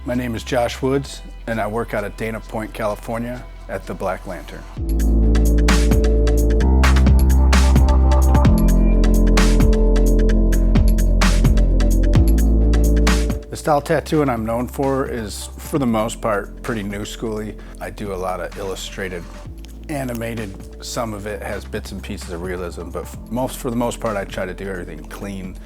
My name is Josh Woods, and I work out of Dana Point, California at the Black Lantern. The style tattooing I'm known for is, for the most part, pretty new schooly. I do a lot of illustrated, animated. Some of it has bits and pieces of realism, but for the most part, I try to do everything clean,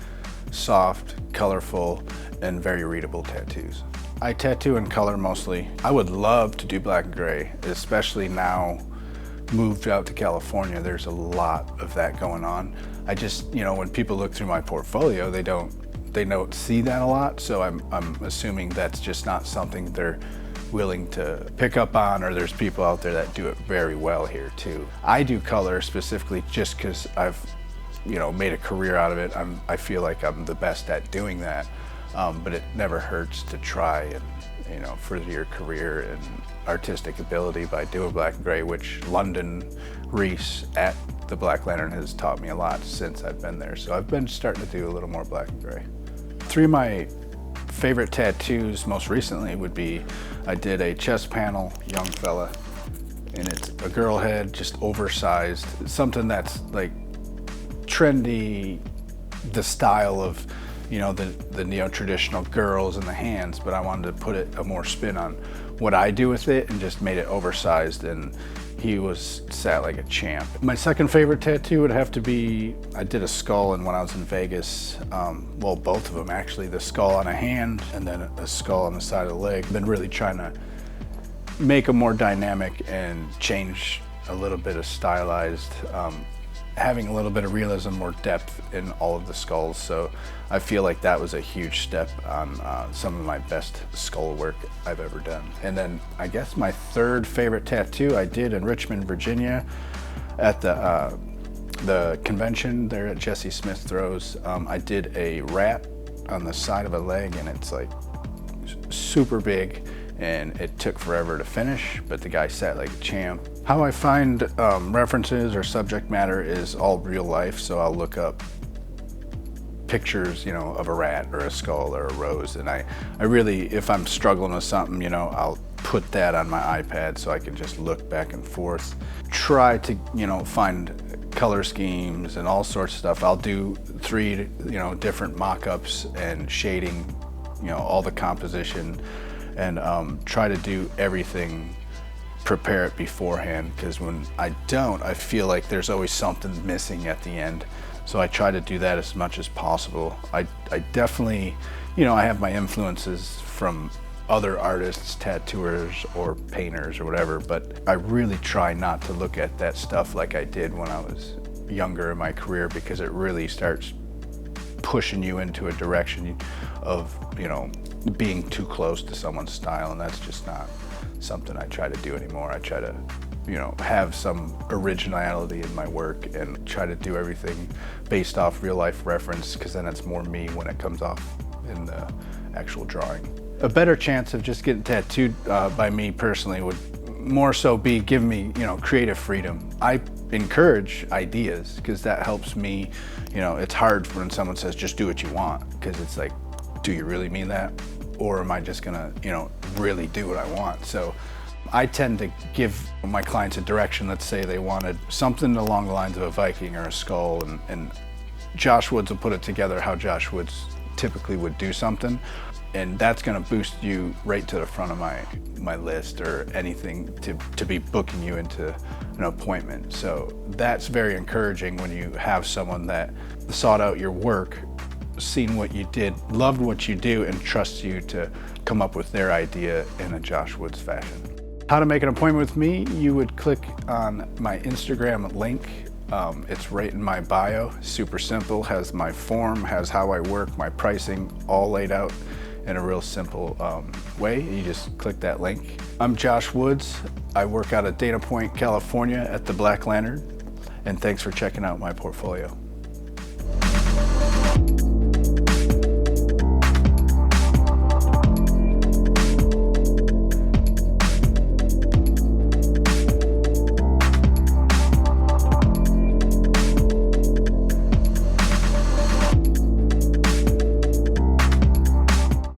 soft, colorful, and very readable tattoos. I tattoo in color mostly. I would love to do black and gray, especially now moved out to California. There's a lot of that going on. I just, when people look through my portfolio, they don't see that a lot, so I'm assuming that's just not something they're willing to pick up on, or there's people out there that do it very well here too. I do color specifically just because I've made a career out of it. I feel like I'm the best at doing that, but it never hurts to try and further your career and artistic ability by doing black and gray, which London Reese at the Black Lantern has taught me a lot since I've been there. So I've been starting to do a little more black and gray. Three of my favorite tattoos most recently would be, I did a chest panel, young fella, and it's a girl head, just oversized, something that's like trendy, the style of the neo-traditional girls in the hands, but I wanted to put a more spin on what I do with it and just made it oversized, and he was sat like a champ. My second favorite tattoo would have to be, I did a skull and when I was in Vegas, well, both of them actually, the skull on a hand and then a skull on the side of the leg. I've been really trying to make them more dynamic and change a little bit of stylized, having a little bit of realism, more depth in all of the skulls. So I feel like that was a huge step on some of my best skull work I've ever done. And then I guess my third favorite tattoo I did in Richmond, Virginia at the convention there at Jesse Smith Throws. I did a rat on the side of a leg, and it's like super big, and it took forever to finish, but the guy sat like a champ. How I find references or subject matter is all real life, so I'll look up pictures, of a rat or a skull or a rose, and I really, if I'm struggling with something, I'll put that on my iPad so I can just look back and forth. Try to, find color schemes and all sorts of stuff. I'll do 3, different mock-ups and shading, all the composition, and try to do everything, prepare it beforehand, because when I don't, I feel like there's always something missing at the end. So I try to do that as much as possible. I definitely, I have my influences from other artists, tattooers or painters or whatever, but I really try not to look at that stuff like I did when I was younger in my career, because it really starts pushing you into a direction of, being too close to someone's style, and that's just not something I try to do anymore. I try to, have some originality in my work and try to do everything based off real life reference, because then it's more me when it comes off in the actual drawing. A better chance of just getting tattooed by me personally would more so be giving me, creative freedom. I encourage ideas, because that helps me. It's hard when someone says just do what you want, because it's like, do you really mean that? Or am I just gonna, really do what I want? So I tend to give my clients a direction. Let's say they wanted something along the lines of a Viking or a skull, and Josh Woods will put it together how Josh Woods typically would do something. And that's gonna boost you right to the front of my list or anything to be booking you into an appointment. So that's very encouraging when you have someone that sought out your work, seen what you did, loved what you do, and trusts you to come up with their idea in a Josh Woods fashion. How to make an appointment with me, you would click on my Instagram link. It's right in my bio, super simple, has my form, has how I work, my pricing, all laid out in a real simple way. You just click that link. I'm Josh Woods. I work out of Dana Point, California at the Black Lantern, and thanks for checking out my portfolio.